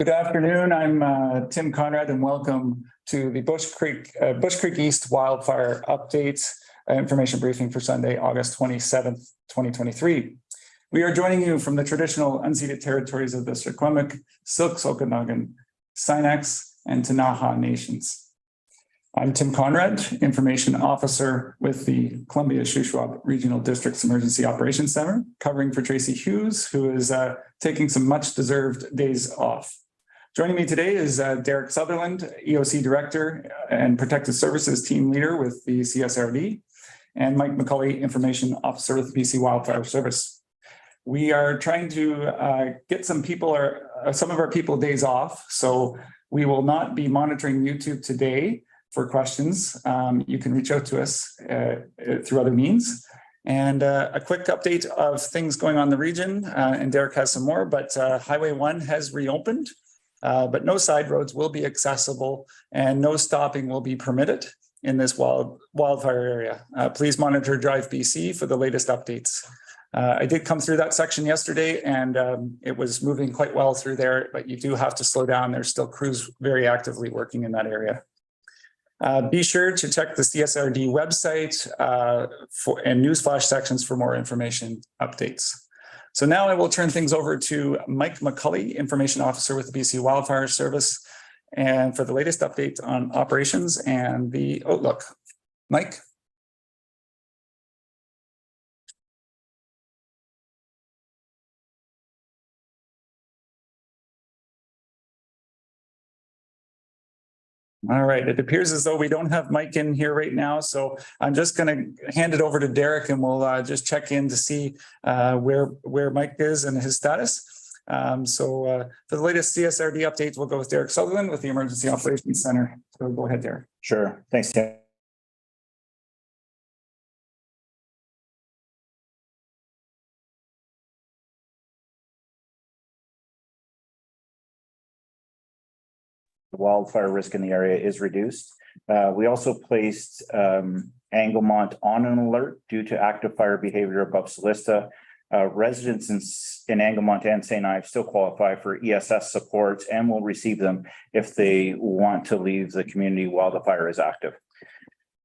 Good afternoon. I'm Tim Conrad, and welcome to the Bush Creek East Wildfire Update information briefing for Sunday, August 27th, 2023. We are joining you from the traditional unceded territories of the Secwepemc, Syilx, Okanagan, Synex, and Ktunaxa nations. I'm Tim Conrad, Information Officer with the Columbia Shuswap Regional District's Emergency Operations Center, covering for Tracy Hughes, who is taking some much-deserved days off. Joining me today is Derek Sutherland, EOC Director and Protective Services Team Leader with the CSRD, and Mike McCulley, Information Officer with BC Wildfire Service. We are trying to get some of our people days off, so we will not be monitoring YouTube today for questions. You can reach out to us through other means. And a quick update of things going on in the region, and Derek has some more, but Highway 1 has reopened. But no side roads will be accessible and no stopping will be permitted in this wildfire area. Please monitor Drive BC for the latest updates. I did come through that section yesterday and it was moving quite well through there, but you do have to slow down. There's still crews very actively working in that area. Be sure to check the CSRD website and newsflash sections for more information updates. So now I will turn things over to Mike McCulley, Information Officer with the BC Wildfire Service, and for the latest update on operations and the outlook. Mike. All right, it appears as though we don't have Mike in here right now, so I'm just going to hand it over to Derek and we'll just check in to see where Mike is and his status. For the latest CSRD updates, we'll go with Derek Sutherland with the Emergency Operations Center. So go ahead, Derek. Sure, thanks, Tim. Wildfire risk in the area is reduced. We also placed Anglemont on an alert due to active fire behavior above Celista. Residents in Anglemont and St. Ives still qualify for ESS support and will receive them if they want to leave the community while the fire is active.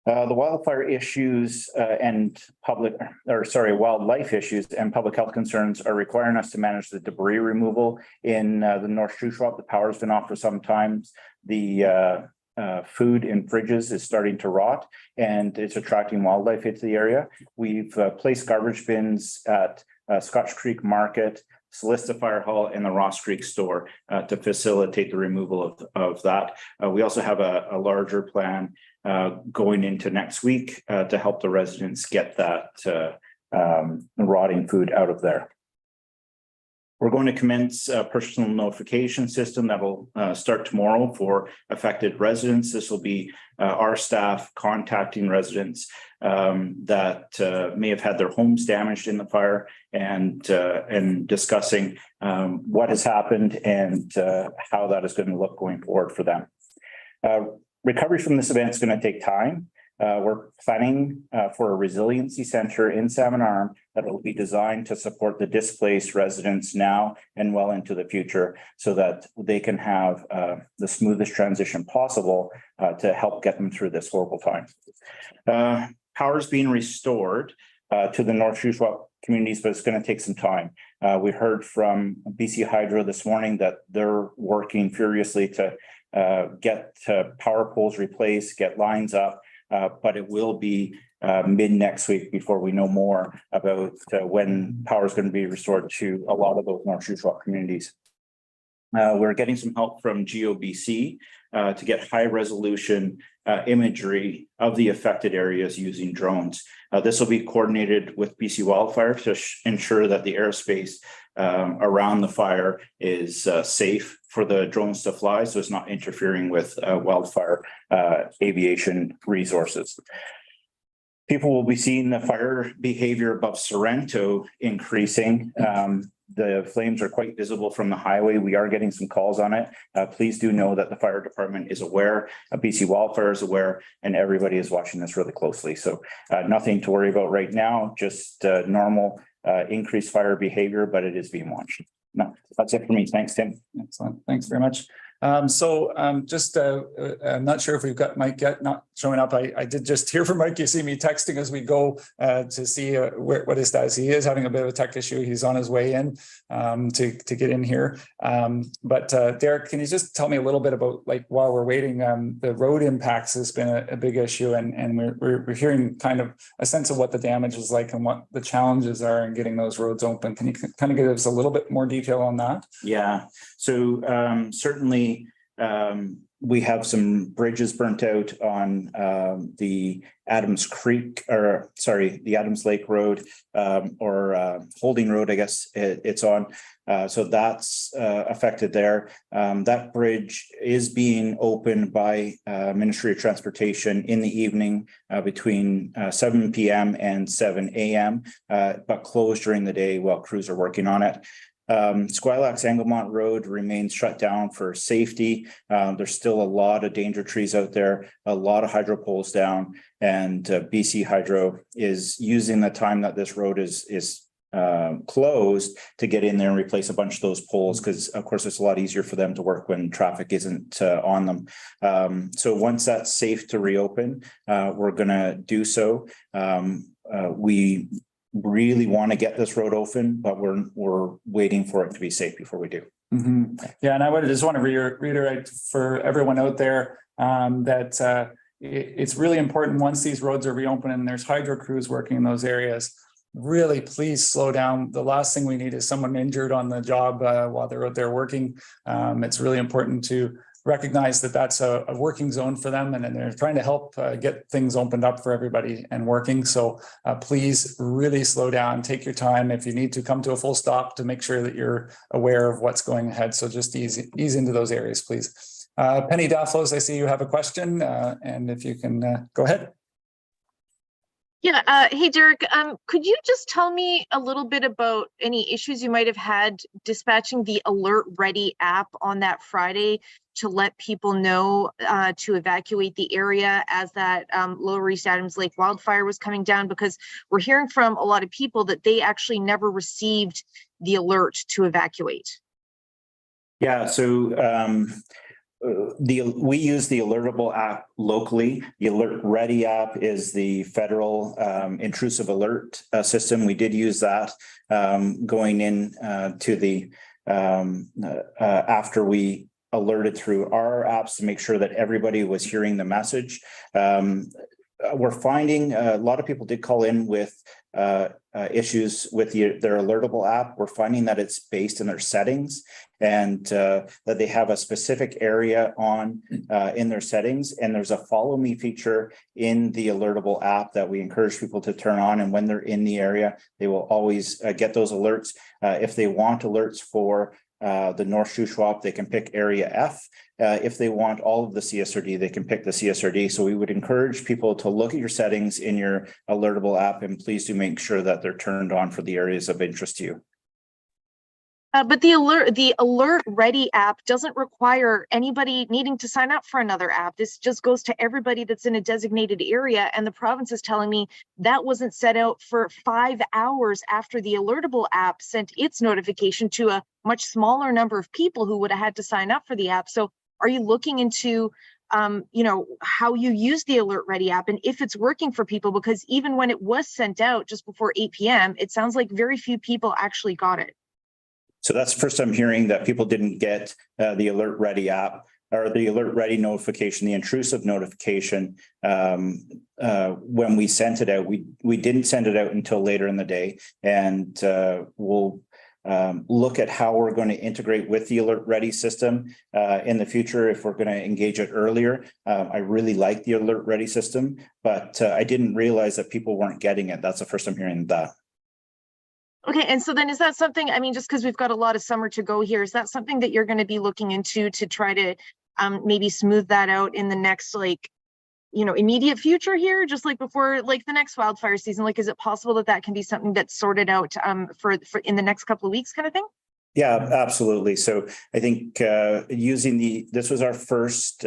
The wildfire issues wildlife issues and public health concerns are requiring us to manage the debris removal in the North Shuswap. The power's been off for some time. The food in fridges is starting to rot and it's attracting wildlife into the area. We've placed garbage bins at Scotch Creek Market, Celista Fire Hall, and the Ross Creek store to facilitate the removal of that. We also have a larger plan going into next week to help the residents get that rotting food out of there. We're going to commence a personal notification system that will start tomorrow for affected residents. This will be our staff contacting residents that may have had their homes damaged in the fire and discussing what has happened and how that is going to look going forward for them. Recovery from this event is going to take time. We're planning for a resiliency center in Salmon Arm that will be designed to support the displaced residents now and well into the future so that they can have the smoothest transition possible to help get them through this horrible time. Power is being restored to the North Shuswap communities, but it's going to take some time. We heard from BC Hydro this morning that they're working furiously to get power poles replaced, get lines up, but it will be mid next week before we know more about when power is going to be restored to a lot of those North Shuswap communities. We're getting some help from GOBC to get high resolution imagery of the affected areas using drones. This will be coordinated with BC Wildfire to ensure that the airspace around the fire is safe for the drones to fly, so it's not interfering with wildfire aviation resources. People will be seeing the fire behavior above Sorrento increasing. The flames are quite visible from the highway. We are getting some calls on it. Please do know that the fire department is aware, BC Wildfire is aware, and everybody is watching this really closely. So nothing to worry about right now, just normal increased fire behavior, but it is being watched. No, that's it for me. Thanks, Tim. Excellent. Thanks very much. I'm not sure if we've got Mike yet, not showing up. I did just hear from Mike. You see me texting as we go to see what his status. He is having a bit of a tech issue. He's on his way in to get in here. But Derek, can you just tell me a little bit about, like, while we're waiting, the road impacts has been a big issue, and we're hearing kind of a sense of what the damage is like and what the challenges are in getting those roads open. Can you kind of give us a little bit more detail on that? Yeah, so certainly we have some bridges burnt out on the Adams Creek, or sorry, the Adams Lake Road, or Holding Road, I guess it's on. So that's affected there. That bridge is being opened by Ministry of Transportation in the evening between 7 p.m. and 7 a.m., but closed during the day while crews are working on it. Squilax Engelmont Road remains shut down for safety. There's still a lot of danger trees out there, a lot of hydro poles down, and BC Hydro is using the time that this road is closed to get in there and replace a bunch of those poles, because of course it's a lot easier for them to work when traffic isn't on them. So once that's safe to reopen, we're going to do so. We really want to get this road open, but we're waiting for it to be safe before we do. Mm-hmm. Yeah, and I would just want to reiterate for everyone out there that it's really important, once these roads are reopened and there's hydro crews working in those areas, really please slow down. The last thing we need is someone injured on the job while they're out there working. It's really important to recognize that that's a working zone for them, and they're trying to help get things opened up for everybody and working. So please really slow down, take your time. If you need to come to a full stop, to make sure that you're aware of what's going ahead. So just ease into those areas, please. Penny Dafflos, I see you have a question, and if you can go ahead. Yeah, hey Derek, could you just tell me a little bit about any issues you might have had dispatching the Alert Ready app on that Friday to let people know to evacuate the area as that Lower East Adams Lake wildfire was coming down? Because we're hearing from a lot of people that they actually never received the alert to evacuate. Yeah, so we use the Alertable app locally. The Alert Ready app is the federal intrusive alert system. We did use that going in to the after we alerted through our apps to make sure that everybody was hearing the message. We're finding a lot of people did call in with issues with their Alertable app. We're finding that it's based in their settings, and that they have a specific area on in their settings. And there's a follow me feature in the Alertable app that we encourage people to turn on. And when they're in the area, they will always get those alerts. If they want alerts for the North Shuswap, they can pick area F. If they want all of the CSRD, they can pick the CSRD. So we would encourage people to look at your settings in your Alertable app, and please do make sure that they're turned on for the areas of interest to you. But the Alert Ready app doesn't require anybody needing to sign up for another app. This just goes to everybody that's in a designated area. And the province is telling me that wasn't set out for 5 hours after the Alertable app sent its notification to a much smaller number of people who would have had to sign up for the app. So are you looking into you know, how you use the Alert Ready app and if it's working for people? Because even when it was sent out just before 8 p.m., it sounds like very few people actually got it. So that's the first I'm hearing that people didn't get the Alert Ready app, or the Alert Ready notification, the intrusive notification. When we sent it out, we didn't send it out until later in the day, and we'll look at how we're going to integrate with the Alert Ready system in the future if we're going to engage it earlier. I really like the Alert Ready system, but I didn't realize that people weren't getting it. That's the first I'm hearing that. Okay, and so then is that something, I mean, just because we've got a lot of summer to go here, is that something that you're going to be looking into to try to maybe smooth that out in the next, like, you know, immediate future here, just like before, like the next wildfire season? Like, is it possible that that can be something that's sorted out for in the next couple of weeks kind of thing? Yeah, absolutely. So I think using this was our first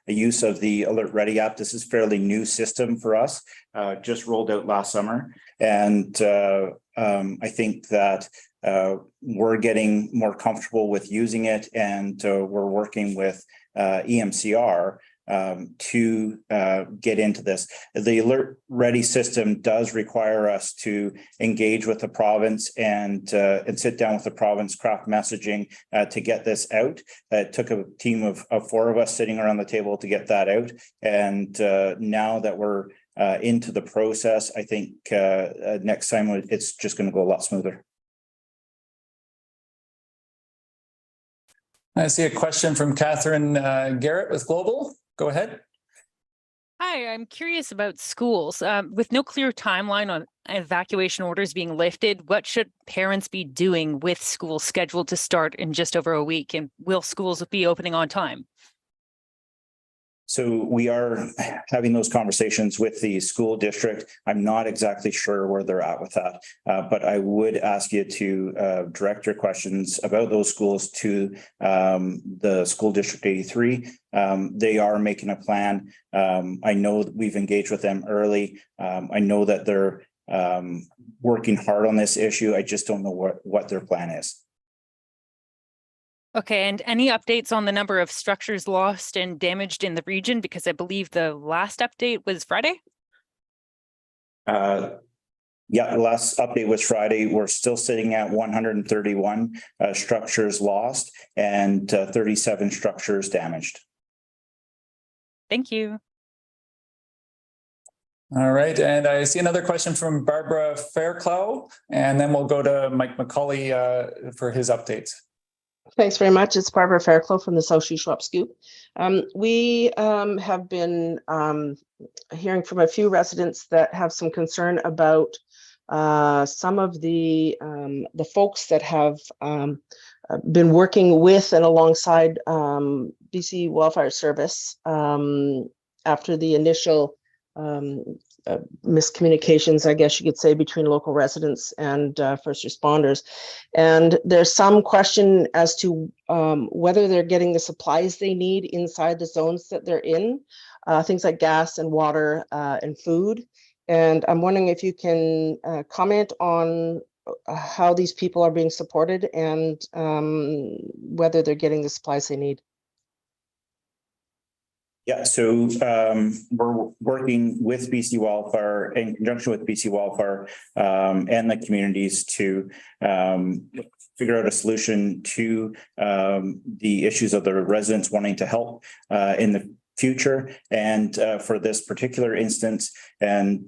use of the Alert Ready app. This is a fairly new system for us, just rolled out last summer. And I think that we're getting more comfortable with using it, and we're working with EMCR to get into this. The Alert Ready system does require us to engage with the province and sit down with the province, craft messaging to get this out. It took a team of 4 of us sitting around the table to get that out. And now that we're into the process, I think next time it's just going to go a lot smoother. I see a question from Catherine Garrett with Global. Go ahead. Hi, I'm curious about schools. With no clear timeline on evacuation orders being lifted, what should parents be doing with school scheduled to start in just over a week? And will schools be opening on time? So we are having those conversations with the school district. I'm not exactly sure where they're at with that, but I would ask you to direct your questions about those schools to the School District 83. They are making a plan. I know that we've engaged with them early. I know that they're working hard on this issue. I just don't know what their plan is. Okay, and any updates on the number of structures lost and damaged in the region? Because I believe the last update was Friday. Yeah, the last update was Friday. We're still sitting at 131 structures lost and 37 structures damaged. Thank you. All right, and I see another question from Barbara Fairclough, and then we'll go to Mike McCulley for his updates. Thanks very much. It's Barbara Fairclough from the South Shuswap Scoop. We have been hearing from a few residents that have some concern about some of the folks that have been working with and alongside BC Wildfire Service after the initial miscommunications, I guess you could say, between local residents and first responders. And there's some question as to whether they're getting the supplies they need inside the zones that they're in, things like gas and water and food. And I'm wondering if you can comment on how these people are being supported and whether they're getting the supplies they need. Yeah, so we're working with BC Wildfire in conjunction with BC Wildfire and the communities to figure out a solution to the issues of the residents wanting to help in the future and for this particular instance. And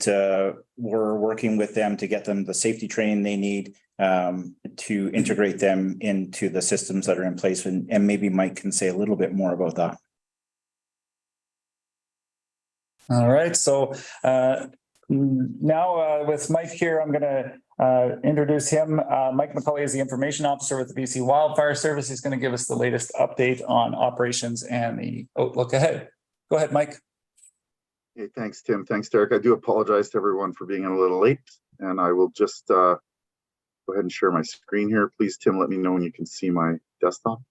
we're working with them to get them the safety training they need to integrate them into the systems that are in place. And maybe Mike can say a little bit more about that. All right, so now with Mike here, I'm going to introduce him. Mike McCulley is the Information Officer with the BC Wildfire Service. He's going to give us the latest update on operations and the outlook ahead. Go ahead, Mike. Hey, thanks, Tim. Thanks, Derek. I do apologize to everyone for being a little late, and I will just go ahead and share my screen here. Please, Tim, let me know when you can see my desktop.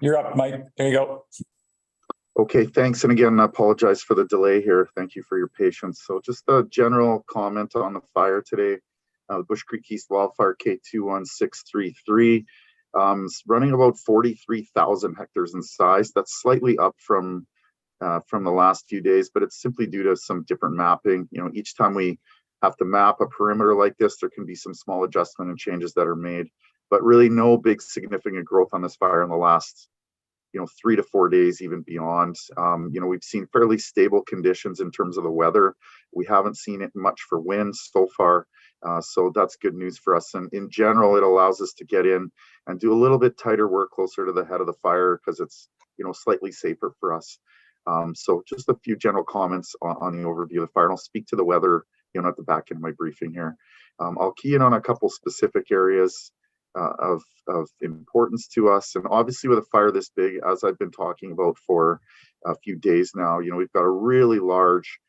You're up, Mike. There you go. Okay, thanks. And again, I apologize for the delay here. Thank you for your patience. So just a general comment on the fire today. The Bush Creek East Wildfire K21633 is running about 43,000 hectares in size. That's slightly up from the last few days, but it's simply due to some different mapping. You know, each time we have to map a perimeter like this, there can be some small adjustment and changes that are made. But really no big significant growth on this fire in the last, 3 to 4 days, even beyond. We've seen fairly stable conditions in terms of the weather. We haven't seen it much for wind so far. So that's good news for us. And in general, it allows us to get in and do a little bit tighter work closer to the head of the fire because it's, slightly safer for us. So just a few general comments on the overview of the fire. And I'll speak to the weather, at the back end of my briefing here. I'll key in on a couple specific areas of importance to us. And obviously with a fire this big, as I've been talking about for a few days now, we've got a really large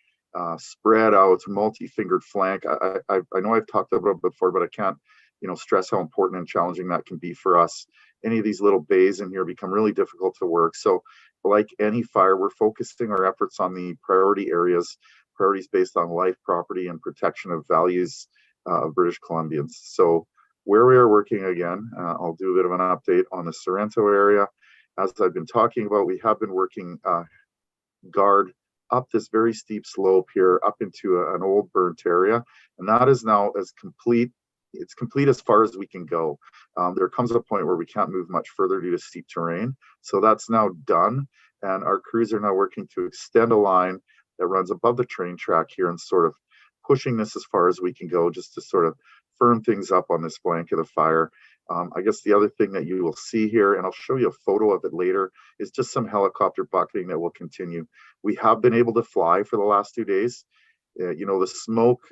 spread out multi-fingered flank. I know I've talked about it before, but I can't stress how important and challenging that can be for us. Any of these little bays in here become really difficult to work. So like any fire, we're focusing our efforts on the priority areas, priorities based on life, property, and protection of values of British Columbians. So where we are working again, I'll do a bit of an update on the Sorrento area. As I've been talking about, we have been working guard up this very steep slope here, up into an old burnt area. And that is now as complete, it's complete as far as we can go. There comes a point where we can't move much further due to steep terrain. So that's now done. And our crews are now working to extend a line that runs above the train track here and sort of pushing this as far as we can go, just to sort of firm things up on this flank of the fire. I guess the other thing that you will see here, and I'll show you a photo of it later, is just some helicopter bucketing that will continue. We have been able to fly for the last 2 days. The smoke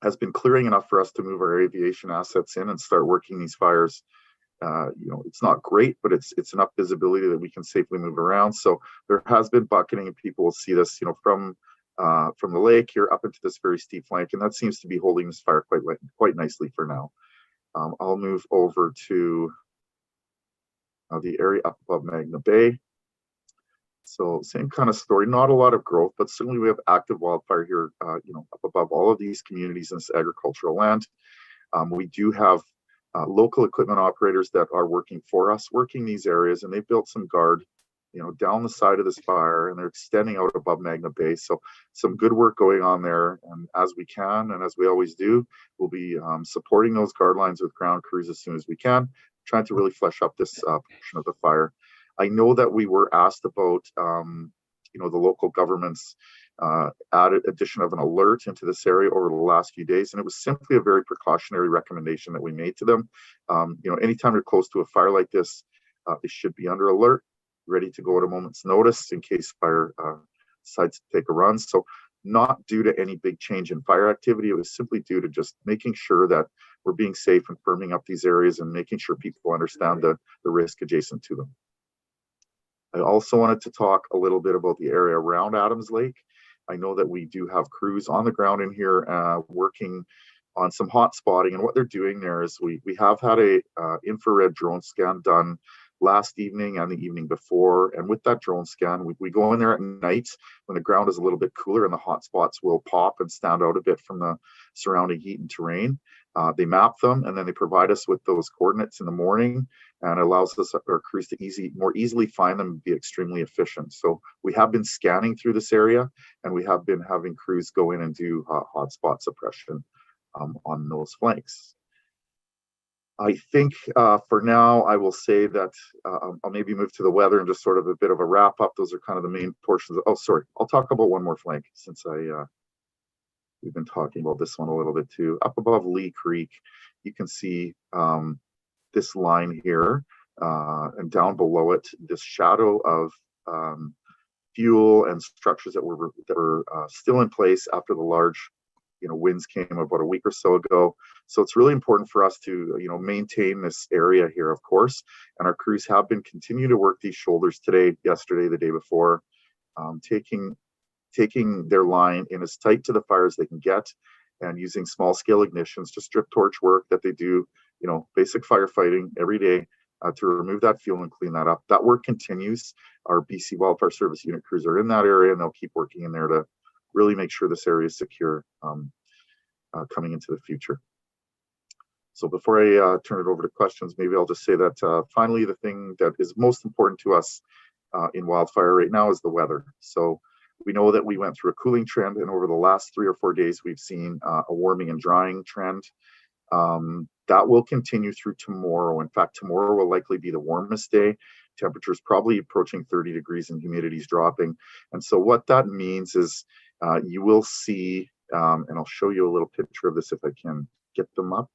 has been clearing enough for us to move our aviation assets in and start working these fires. It's not great, but it's enough visibility that we can safely move around. So there has been bucketing, and people will see this, from the lake here up into this very steep flank, and that seems to be holding this fire quite nicely for now. I'll move over to the area up above Magna Bay. So same kind of story, not a lot of growth, but certainly we have active wildfire here, up above all of these communities in this agricultural land. We do have local equipment operators that are working for us, working these areas, and they've built some guard, down the side of this fire, and they're extending out above Magna Bay. So some good work going on there. And as we can, and as we always do, we'll be supporting those guard lines with ground crews as soon as we can, trying to really flesh up this portion of the fire. I know that we were asked about, the local government's added addition of an alert into this area over the last few days, and it was simply a very precautionary recommendation that we made to them. Anytime you're close to a fire like this, they should be under alert, ready to go at a moment's notice in case fire decides to take a run. So not due to any big change in fire activity, it was simply due to just making sure that we're being safe and firming up these areas and making sure people understand the risk adjacent to them. I also wanted to talk a little bit about the area around Adams Lake. I know that we do have crews on the ground in here working on some hot spotting, and what they're doing there is we have had a infrared drone scan done last evening and the evening before, and with that drone scan, we go in there at night when the ground is a little bit cooler and the hot spots will pop and stand out a bit from the surrounding heat and terrain. They map them, and then they provide us with those coordinates in the morning, and it allows us, our crews, to more easily find them and be extremely efficient. So we have been scanning through this area, and we have been having crews go in and do hotspot suppression on those flanks. I think for now, I will say that I'll maybe move to the weather and just sort of a bit of a wrap up. Those are kind of the main portions. Oh, sorry. I'll talk about one more flank since we've been talking about this one a little bit too. Up above Lee Creek, you can see this line here, and down below it, this shadow of fuel and structures that were still in place after the large winds came about a week or so ago. So it's really important for us to maintain this area here, of course, and our crews have been continuing to work these shoulders today, yesterday, the day before, taking their line in as tight to the fire as they can get, and using small scale ignitions to strip torch work that they do, basic firefighting every day to remove that fuel and clean that up. That work continues. Our BC Wildfire Service unit crews are in that area, and they'll keep working in there to really make sure this area is secure coming into the future. So before I turn it over to questions, maybe I'll just say that finally, the thing that is most important to us in wildfire right now is the weather. So we know that we went through a cooling trend, and over the last 3 or 4 days, we've seen a warming and drying trend. That will continue through tomorrow. In fact, tomorrow will likely be the warmest day. Temperatures probably approaching 30 degrees and humidity's dropping. And so what that means is you will see, and I'll show you a little picture of this if I can get them up.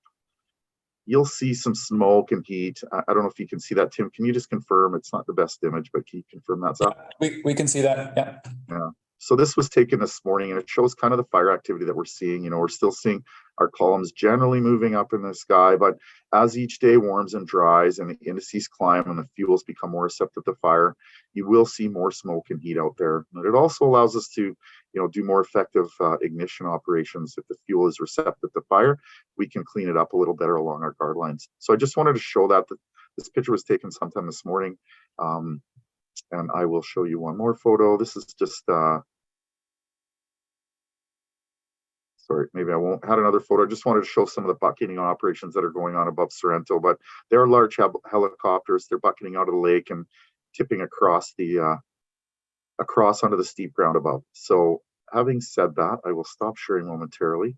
You'll see some smoke and heat. I don't know if you can see that, Tim. Can you just confirm? It's not the best image, but can you confirm that's up? We can see that, yeah. Yeah. So this was taken this morning, and it shows kind of the fire activity that we're seeing. We're still seeing our columns generally moving up in the sky, but as each day warms and dries and the indices climb and the fuels become more receptive to fire, you will see more smoke and heat out there. And it also allows us to do more effective ignition operations. If the fuel is receptive to fire, we can clean it up a little better along our guard lines. So I just wanted to show that this picture was taken sometime this morning. And I will show you one more photo. This is just, sorry, maybe I won't had another photo. I just wanted to show some of the bucketing operations that are going on above Sorrento, but there are large helicopters. They're bucketing out of the lake and tipping across onto the steep ground above. So having said that, I will stop sharing momentarily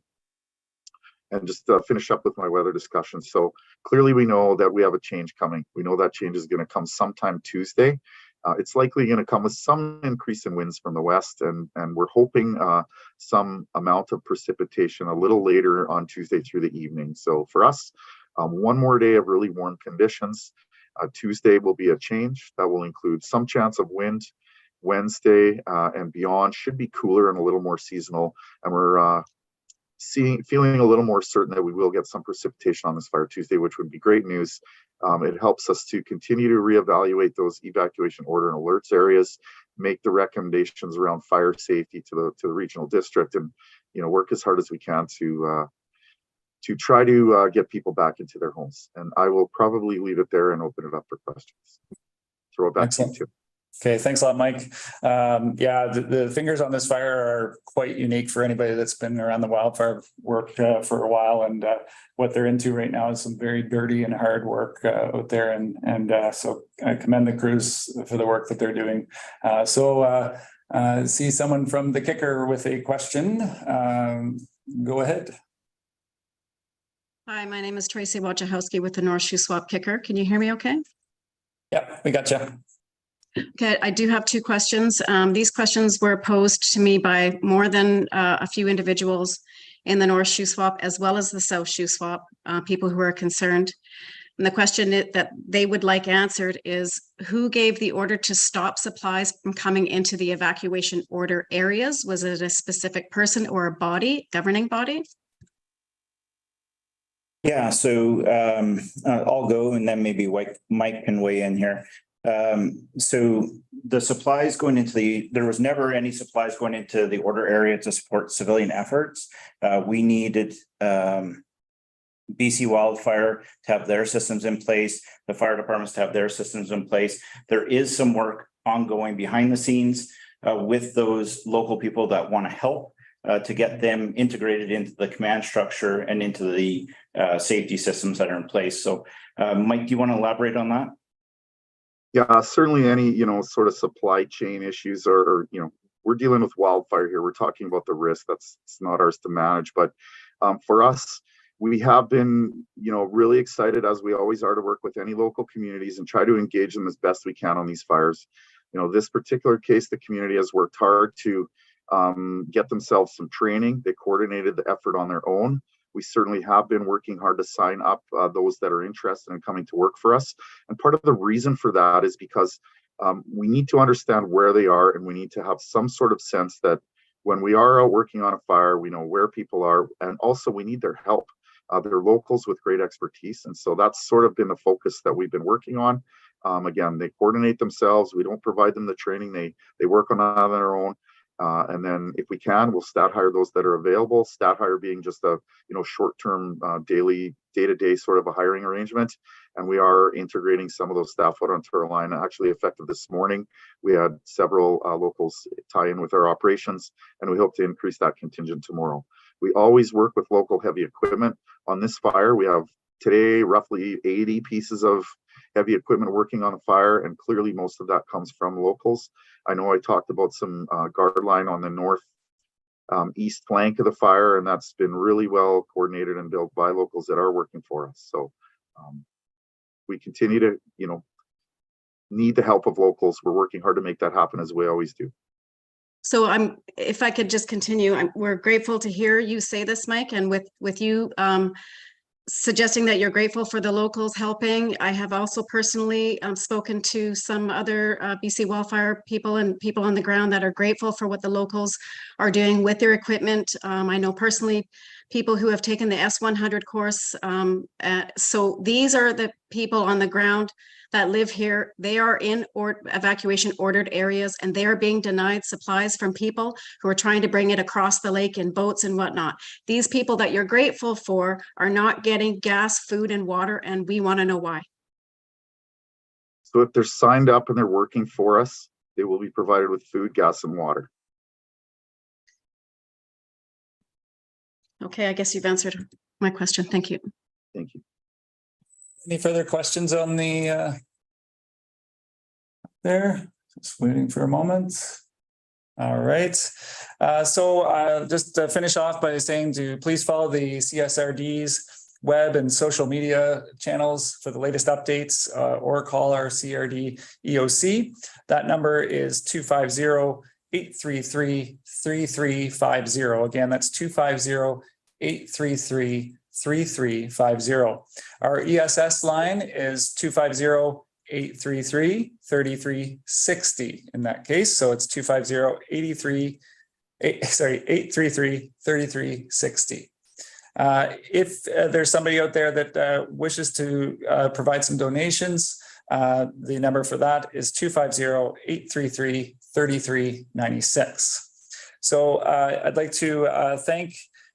and just finish up with my weather discussion. So clearly we know that we have a change coming. We know that change is going to come sometime Tuesday. It's likely going to come with some increase in winds from the west, and we're hoping some amount of precipitation a little later on Tuesday through the evening. So for us, one more day of really warm conditions. Tuesday will be a change that will include some chance of wind. Wednesday and beyond should be cooler and a little more seasonal, and we're feeling a little more certain that we will get some precipitation on this fire Tuesday, which would be great news. It helps us to continue to reevaluate those evacuation order and alerts areas, make the recommendations around fire safety to the regional district, and work as hard as we can to try to get people back into their homes. And I will probably leave it there and open it up for questions. Throw it back to you, Tim. Okay, thanks a lot, Mike. Yeah, the fingers on this fire are quite unique for anybody that's been around the wildfire work for a while, and what they're into right now is some very dirty and hard work out there, and so I commend the crews for the work that they're doing. See someone from the Kicker with a question. Go ahead. Hi, my name is Tracy Wojciechowski with the North Shuswap Kicker. Can you hear me okay? Yeah, we got you. Okay, I do have two questions. These questions were posed to me by more than a few individuals in the North Shuswap as well as the South Shuswap, people who are concerned. And the question that they would like answered is, who gave the order to stop supplies from coming into the evacuation order areas? Was it a specific person or a body, governing body? Yeah, so I'll go and then maybe Mike can weigh in here. So the supplies going into there was never any supplies going into the order area to support civilian efforts. We needed BC Wildfire to have their systems in place, the fire departments to have their systems in place. There is some work ongoing behind the scenes with those local people that want to help to get them integrated into the command structure and into the safety systems that are in place. So Mike, do you want to elaborate on that? Yeah, certainly any, sort of supply chain issues or we're dealing with wildfire here. We're talking about the risk. It's not ours to manage. But for us, we have been, really excited, as we always are, to work with any local communities and try to engage them as best we can on these fires. This particular case, the community has worked hard to get themselves some training. They coordinated the effort on their own. We certainly have been working hard to sign up those that are interested in coming to work for us. And part of the reason for that is because we need to understand where they are, and we need to have some sort of sense that when we are out working on a fire, we know where people are, and also we need their help. They're locals with great expertise. And so that's sort of been the focus that we've been working on. Again, they coordinate themselves. We don't provide them the training. They work on it on their own. And then if we can, we'll stat hire those that are available. Stat hire being just a short-term daily day-to-day sort of a hiring arrangement. And we are integrating some of those staff out onto our line. Actually effective this morning, we had several locals tie in with our operations, and we hope to increase that contingent tomorrow. We always work with local heavy equipment. On this fire, we have today roughly 80 pieces of heavy equipment working on the fire, and clearly most of that comes from locals. I know I talked about some guard line on the north east flank of the fire, and that's been really well coordinated and built by locals that are working for us. So we continue to, need the help of locals. We're working hard to make that happen, as we always do. So if I could just continue, we're grateful to hear you say this, Mike, and with you suggesting that you're grateful for the locals helping. I have also personally spoken to some other BC wildfire people and people on the ground that are grateful for what the locals are doing with their equipment. I know personally people who have taken the S100 course. So these are the people on the ground that live here. They are in evacuation ordered areas, and they are being denied supplies from people who are trying to bring it across the lake in boats and whatnot. These people that you're grateful for are not getting gas, food, and water, and we want to know why. So if they're signed up and they're working for us, they will be provided with food, gas, and water. Okay, I guess you've answered my question. Thank you. Thank you. Any further questions on the there? Just waiting for a moment. All right. Just to finish off by saying to please follow the CSRD's web and social media channels for the latest updates, or call our CRD EOC. That number is 250-833-3350. Again, that's 250-833-3350. Our ESS line is 250-833-3360 in that case. So it's 250-833-3360. If there's somebody out there that wishes to provide some donations, the number for that is 250-833-3396. So I'd like to thank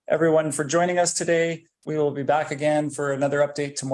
everyone for joining us today. We will be back again for another update tomorrow.